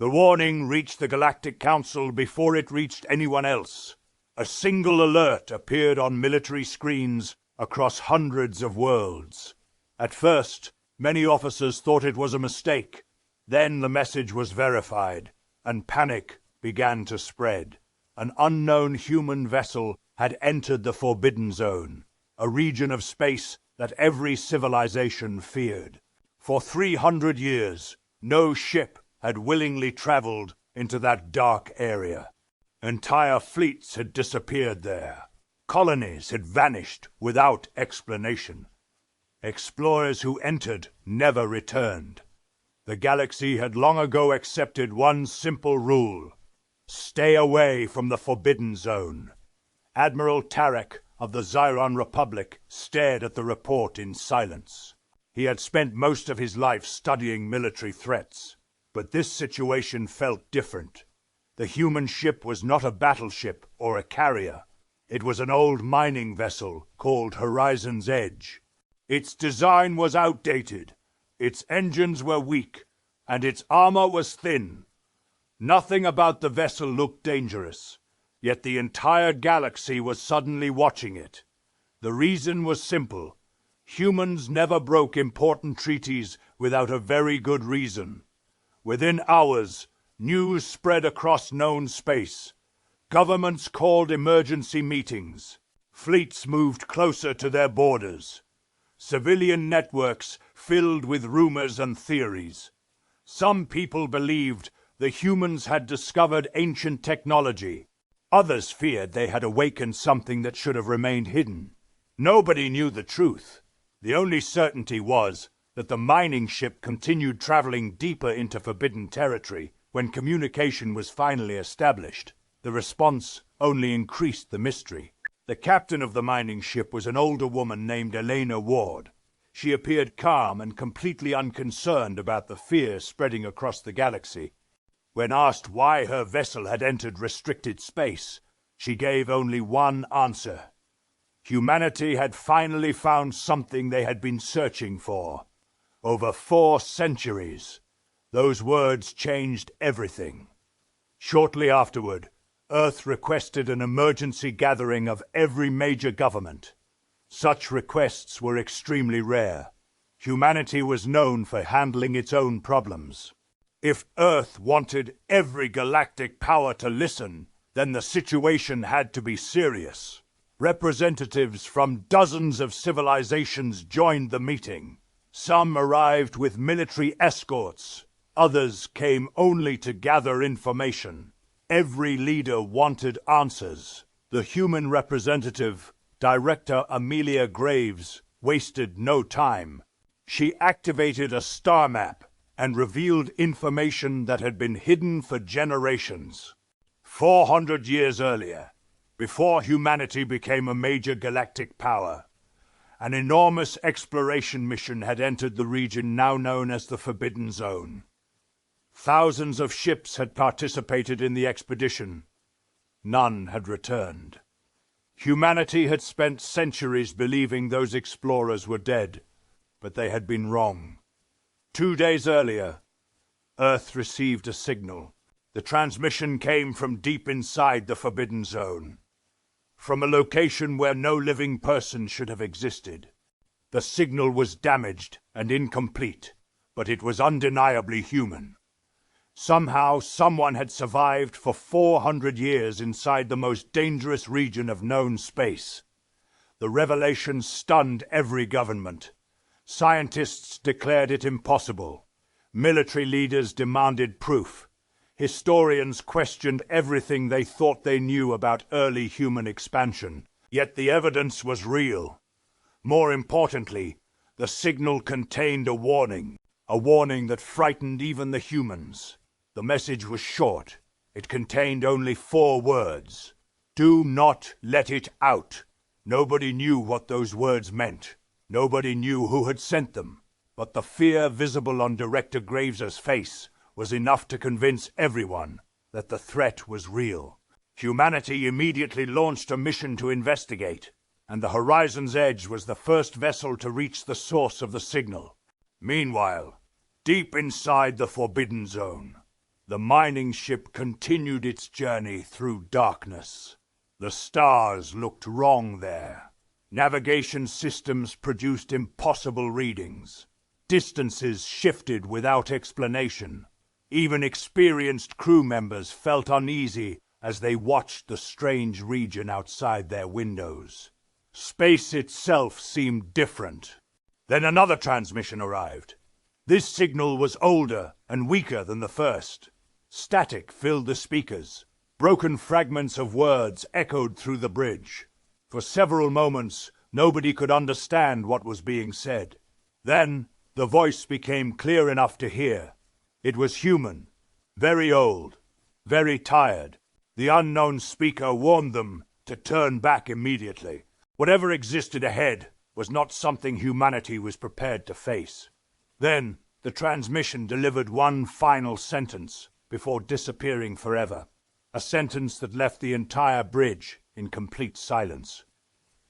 The warning reached the Galactic Council before it reached anyone else. A single alert appeared on military screens across hundreds of worlds. At first, many officers thought it was a mistake. Then the message was verified, and panic began to spread. An unknown human vessel had entered the Forbidden Zone, a region of space that every civilization feared. For 300 years, no ship had willingly traveled into that dark area. Entire fleets had disappeared there. Colonies had vanished without explanation. Explorers who entered never returned. The galaxy had long ago accepted one simple rule: stay away from the Forbidden Zone. Admiral Tarek of the Zyron Republic stared at the report in silence. He had spent most of his life studying military threats, but this situation felt different. The human ship was not a battleship or a carrier. It was an old mining vessel called Horizon's Edge. Its design was outdated, its engines were weak, and its armor was thin. Nothing about the vessel looked dangerous, yet the entire galaxy was suddenly watching it. The reason was simple. Humans never broke important treaties without a very good reason. Within hours, news spread across known space. Governments called emergency meetings. Fleets moved closer to their borders. Civilian networks filled with rumors and theories. Some people believed the humans had discovered ancient technology. Others feared they had awakened something that should have remained hidden. Nobody knew the truth. The only certainty was that the mining ship continued traveling deeper into forbidden territory when communication was finally established. The response only increased the mystery. The captain of the mining ship was an older woman named Elena Ward. She appeared calm and completely unconcerned about the fear spreading across the galaxy. When asked why her vessel had entered restricted space, she gave only one answer. Humanity had finally found something they had been searching for. Over 4 centuries. Those words changed everything. Shortly afterward, Earth requested an emergency gathering of every major government. Such requests were extremely rare. Humanity was known for handling its own problems. If Earth wanted every galactic power to listen, then the situation had to be serious. Representatives from dozens of civilizations joined the meeting. Some arrived with military escorts. Others came only to gather information. Every leader wanted answers. The human representative, Director Amelia Graves, wasted no time. She activated a star map and revealed information that had been hidden for generations. 400 years earlier, before humanity became a major galactic power, an enormous exploration mission had entered the region now known as the Forbidden Zone. Thousands of ships had participated in the expedition. None had returned. Humanity had spent centuries believing those explorers were dead, but they had been wrong. 2 days earlier, Earth received a signal. The transmission came from deep inside the Forbidden Zone, from a location where no living person should have existed. The signal was damaged and incomplete, but it was undeniably human. Somehow, someone had survived for 400 years inside the most dangerous region of known space. The revelation stunned every government. Scientists declared it impossible. Military leaders demanded proof. Historians questioned everything they thought they knew about early human expansion. Yet the evidence was real. More importantly, the signal contained a warning that frightened even the humans. The message was short. It contained only 4 words. Do not let it out. Nobody knew what those words meant. Nobody knew who had sent them. But the fear visible on Director Graves's face was enough to convince everyone that the threat was real. Humanity immediately launched a mission to investigate, and the Horizon's Edge was the first vessel to reach the source of the signal. Meanwhile, deep inside the Forbidden Zone, The mining ship continued its journey through darkness. The stars looked wrong there. Navigation systems produced impossible readings. Distances shifted without explanation. Even experienced crew members felt uneasy as they watched the strange region outside their windows. Space itself seemed different. Then another transmission arrived. This signal was older and weaker than the first. Static filled the speakers. Broken fragments of words echoed through the bridge. For several moments, nobody could understand what was being said. Then, the voice became clear enough to hear. It was human, very old, very tired. The unknown speaker warned them to turn back immediately. Whatever existed ahead was not something humanity was prepared to face. Then, the transmission delivered one final sentence before disappearing forever. A sentence that left the entire bridge in complete silence.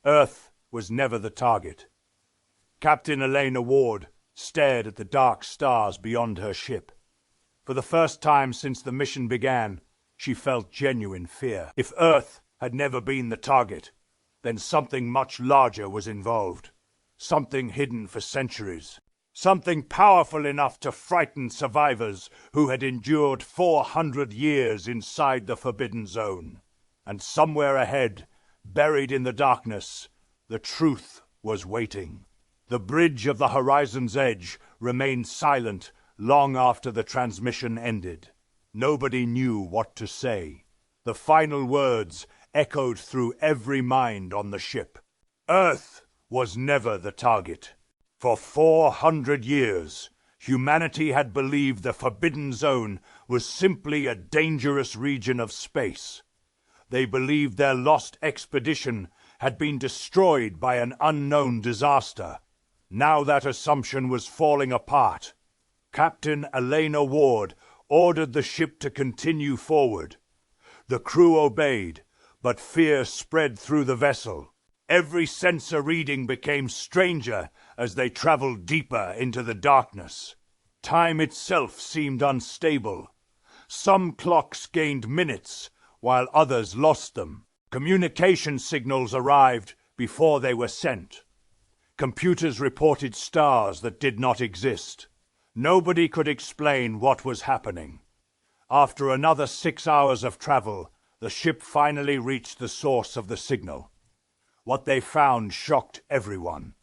Earth was never the target. Captain Elena Ward stared at the dark stars beyond her ship. For the first time since the mission began, she felt genuine fear. If Earth had never been the target, then something much larger was involved. Something hidden for centuries. Something powerful enough to frighten survivors who had endured 400 years inside the Forbidden Zone. And somewhere ahead, buried in the darkness, the truth was waiting. The bridge of the horizon's edge remained silent long after the transmission ended. Nobody knew what to say. The final words echoed through every mind on the ship. Earth was never the target. For 400 years, humanity had believed the Forbidden Zone was simply a dangerous region of space. They believed their lost expedition had been destroyed by an unknown disaster. Now that assumption was falling apart. Captain Elena Ward ordered the ship to continue forward. The crew obeyed, but fear spread through the vessel. Every sensor reading became stranger as they traveled deeper into the darkness. Time itself seemed unstable. Some clocks gained minutes, while others lost them. Communication signals arrived before they were sent. Computers reported stars that did not exist. Nobody could explain what was happening. After another 6 hours of travel, the ship finally reached the source of the signal. What they found shocked everyone.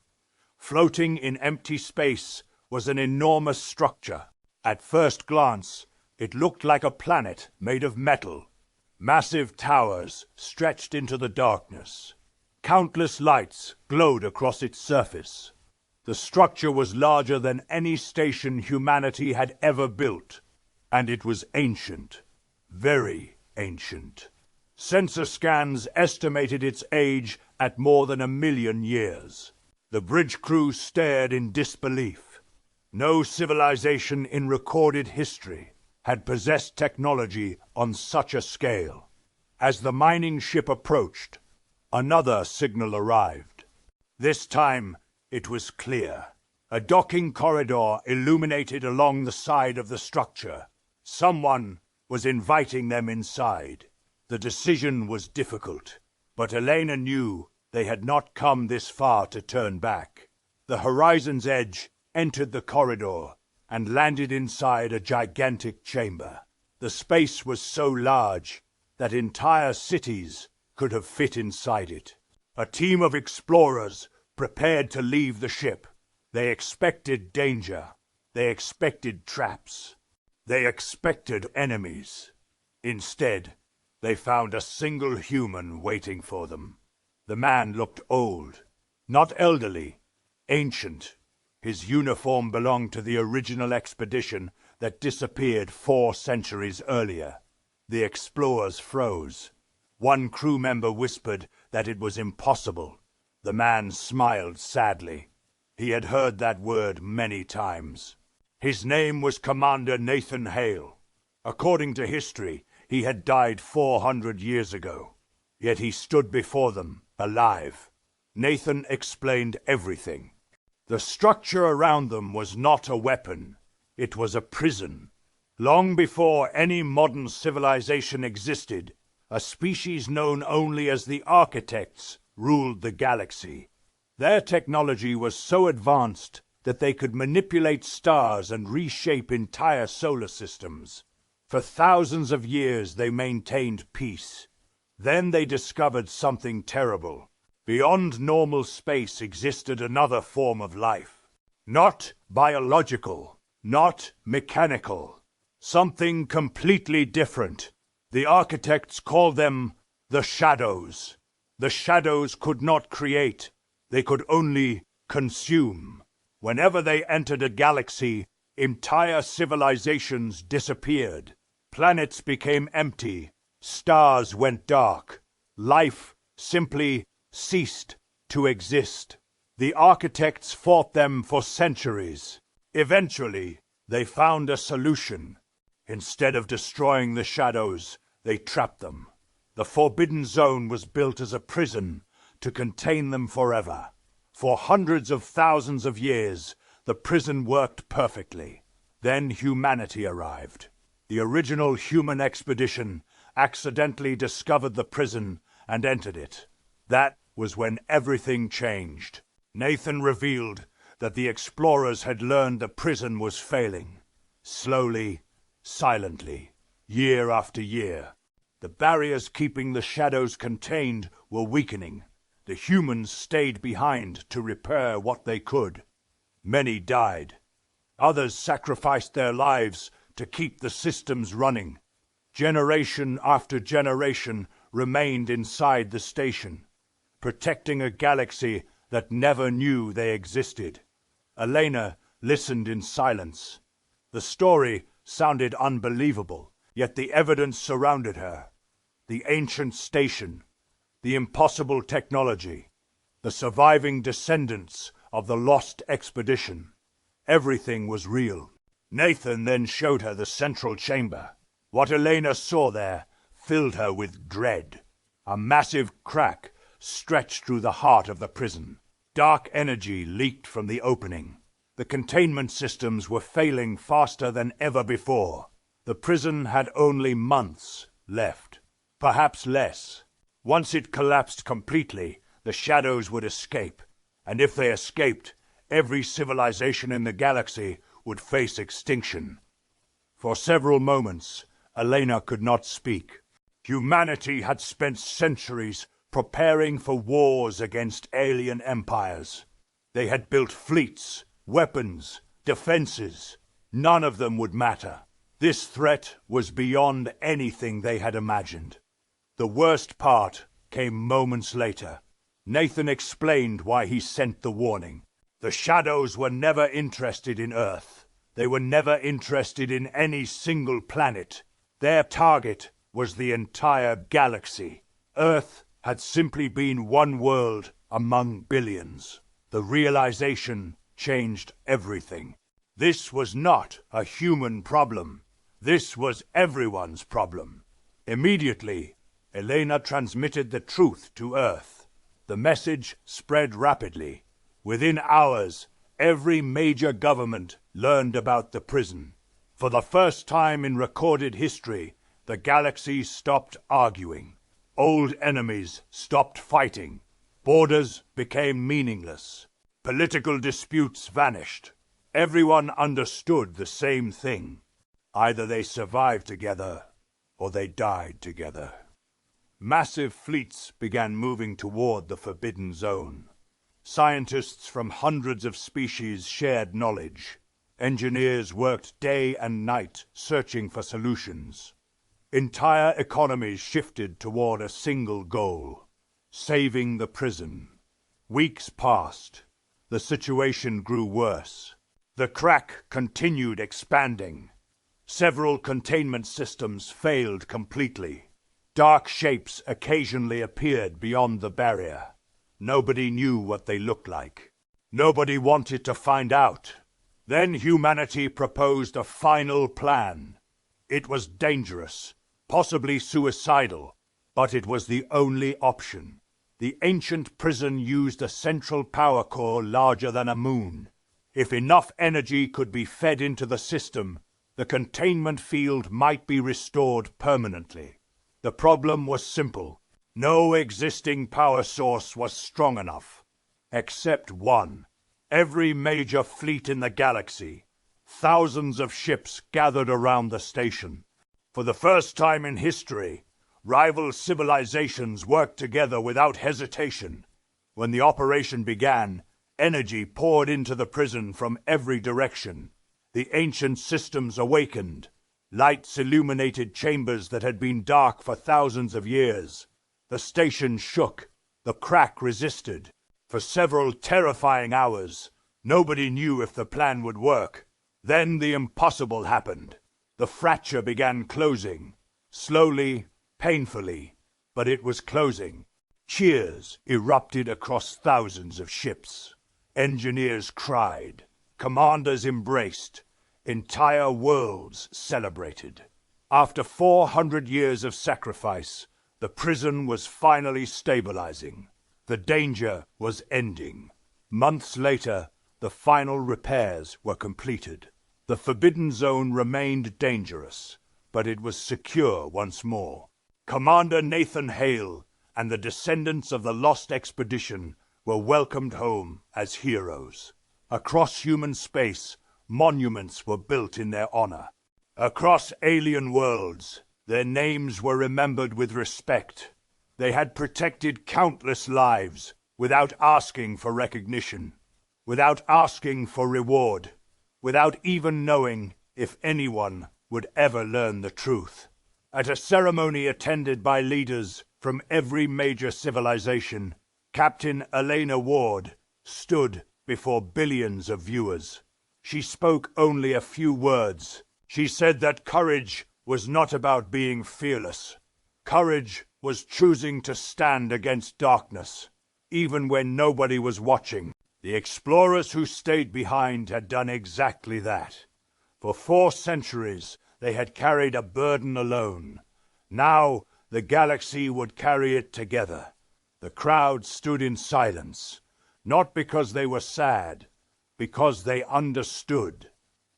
Floating in empty space was an enormous structure. At first glance, it looked like a planet made of metal. Massive towers stretched into the darkness. Countless lights glowed across its surface. The structure was larger than any station humanity had ever built, and it was ancient, very ancient. Sensor scans estimated its age at more than 1 million years. The bridge crew stared in disbelief. No civilization in recorded history had possessed technology on such a scale. As the mining ship approached, another signal arrived. This time, it was clear. A docking corridor illuminated along the side of the structure. Someone was inviting them inside. The decision was difficult, but Elena knew they had not come this far to turn back. The horizon's edge entered the corridor and landed inside a gigantic chamber. The space was so large that entire cities could have fit inside it. A team of explorers prepared to leave the ship. They expected danger. They expected traps. They expected enemies. Instead, they found a single human waiting for them. The man looked old, not elderly, ancient. His uniform belonged to the original expedition that disappeared 4 centuries earlier. The explorers froze. One crew member whispered that it was impossible. The man smiled sadly. He had heard that word many times. His name was Commander Nathan Hale. According to history, he had died 400 years ago. Yet he stood before them, alive. Nathan explained everything. The structure around them was not a weapon. It was a prison. Long before any modern civilization existed, a species known only as the Architects ruled the galaxy. Their technology was so advanced that they could manipulate stars and reshape entire solar systems. For thousands of years they maintained peace. Then they discovered something terrible. Beyond normal space existed another form of life. Not biological, not mechanical. Something completely different. The Architects called them the Shadows. The Shadows could not create. They could only consume. Whenever they entered a galaxy, entire civilizations disappeared. Planets became empty. Stars went dark. Life simply ceased to exist. The Architects fought them for centuries. Eventually, they found a solution. Instead of destroying the Shadows, they trapped them. The Forbidden Zone was built as a prison to contain them forever. For hundreds of thousands of years, the prison worked perfectly. Then humanity arrived. The original human expedition accidentally discovered the prison and entered it. That was when everything changed. Nathan revealed that the explorers had learned the prison was failing. Slowly, silently, year after year. The barriers keeping the Shadows contained were weakening. The humans stayed behind to repair what they could. Many died. Others sacrificed their lives to keep the systems running. Generation after generation remained inside the station, protecting a galaxy that never knew they existed. Elena listened in silence. The story sounded unbelievable, yet the evidence surrounded her. The ancient station, the impossible technology, the surviving descendants of the lost expedition. Everything was real. Nathan then showed her the central chamber. What Elena saw there filled her with dread. A massive crack stretched through the heart of the prison. Dark energy leaked from the opening. The containment systems were failing faster than ever before. The prison had only months left, perhaps less. Once it collapsed completely, the Shadows would escape. And if they escaped, every civilization in the galaxy would face extinction. For several moments, Elena could not speak. Humanity had spent centuries preparing for wars against alien empires. They had built fleets, weapons, defenses. None of them would matter. This threat was beyond anything they had imagined. The worst part came moments later. Nathan explained why he sent the warning. The Shadows were never interested in Earth. They were never interested in any single planet. Their target was the entire galaxy. Earth had simply been one world among billions. The realization changed everything. This was not a human problem. This was everyone's problem. Immediately, Elena transmitted the truth to Earth. The message spread rapidly. Within hours, every major government learned about the prison. For the first time in recorded history, the galaxy stopped arguing. Old enemies stopped fighting. Borders became meaningless. Political disputes vanished. Everyone understood the same thing. Either they survived together, or they died together. Massive fleets began moving toward the Forbidden Zone. Scientists from hundreds of species shared knowledge. Engineers worked day and night searching for solutions. Entire economies shifted toward a single goal: saving the prison. Weeks passed. The situation grew worse. The crack continued expanding. Several containment systems failed completely. Dark shapes occasionally appeared beyond the barrier. Nobody knew what they looked like. Nobody wanted to find out. Then humanity proposed a final plan. It was dangerous, possibly suicidal, but it was the only option. The ancient prison used a central power core larger than a moon. If enough energy could be fed into the system, the containment field might be restored permanently. The problem was simple. No existing power source was strong enough. Except one. Every major fleet in the galaxy. Thousands of ships gathered around the station. For the first time in history, rival civilizations worked together without hesitation. When the operation began, energy poured into the prison from every direction. The ancient systems awakened. Lights illuminated chambers that had been dark for thousands of years. The station shook. The crack resisted. For several terrifying hours, nobody knew if the plan would work. Then the impossible happened. The fracture began closing. Slowly, painfully, but it was closing. Cheers erupted across thousands of ships. Engineers cried. Commanders embraced. Entire worlds celebrated. After 400 years of sacrifice, the prison was finally stabilizing. The danger was ending. Months later, the final repairs were completed. The Forbidden Zone remained dangerous, but it was secure once more. Commander Nathan Hale and the descendants of the Lost Expedition were welcomed home as heroes. Across human space, monuments were built in their honor. Across alien worlds, their names were remembered with respect. They had protected countless lives without asking for recognition, without asking for reward, without even knowing if anyone would ever learn the truth. At a ceremony attended by leaders from every major civilization, Captain Elena Ward stood before billions of viewers. She spoke only a few words. She said that courage was not about being fearless. Courage was choosing to stand against darkness, even when nobody was watching. The explorers who stayed behind had done exactly that. For 4 centuries, they had carried a burden alone. Now, the galaxy would carry it together. The crowd stood in silence, not because they were sad, because they understood.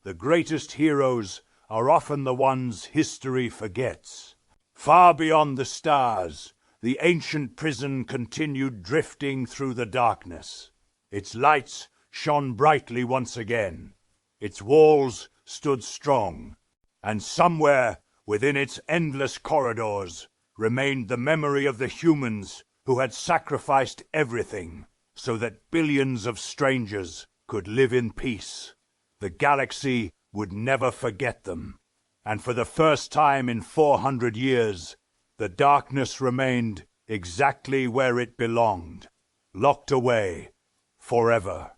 The greatest heroes are often the ones history forgets. Far beyond the stars, the ancient prison continued drifting through the darkness. Its lights shone brightly once again. Its walls stood strong, and somewhere within its endless corridors remained the memory of the humans who had sacrificed everything so that billions of strangers could live in peace. The galaxy would never forget them, and for the first time in 400 years, the darkness remained exactly where it belonged, locked away forever.